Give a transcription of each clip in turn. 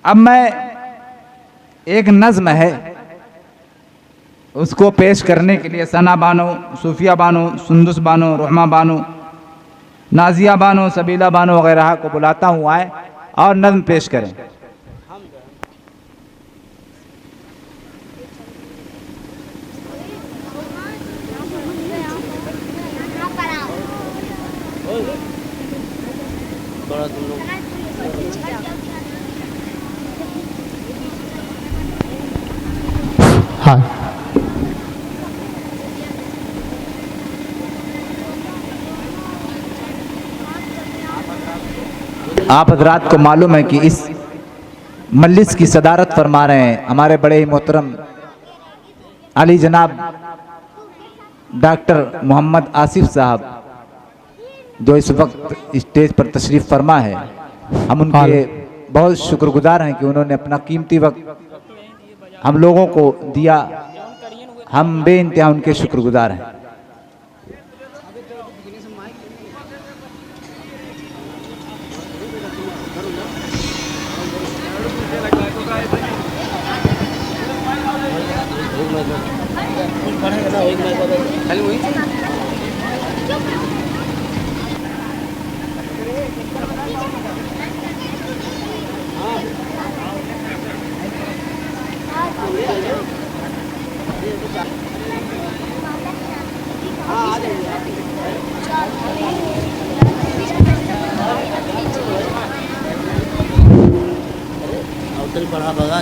अब मैं एक नज्म है उसको पेश करने के लिए सना बानो, सूफिया बानो, सुंदुस बानो, रहमा बानो, नाजिया बानो, सबीला बानो वगैरह को बुलाता हूँ आए और नज्म पेश करें। हाँ, आप हजरात को मालूम है कि इस मजलिस की सदारत फरमा रहे हैं हमारे बड़े ही मोहतरम अली जनाब डॉक्टर मोहम्मद आसिफ साहब, जो इस वक्त स्टेज पर तशरीफ़ फरमा है। हम उनके बहुत शुक्रगुजार हैं कि उन्होंने अपना कीमती वक्त हम लोगों को दिया। हम बेइंतहा उनके शुक्रगुजार हैं। पढ़ा बगा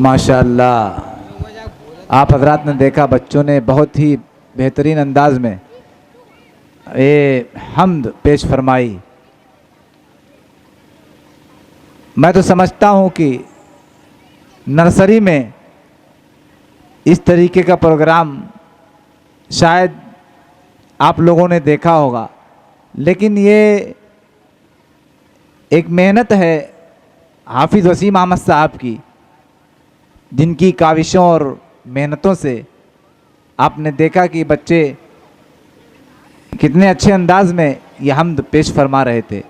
माशाअल्लाह। आप हजरात ने देखा बच्चों ने बहुत ही बेहतरीन अंदाज में ये हम्द पेश फरमाई। मैं तो समझता हूँ कि नर्सरी में इस तरीके का प्रोग्राम शायद आप लोगों ने देखा होगा, लेकिन ये एक मेहनत है हाफिज़ वसीम अहमद साहब की, जिनकी काविशों और मेहनतों से आपने देखा कि बच्चे कितने अच्छे अंदाज में ये हम्द पेश फरमा रहे थे।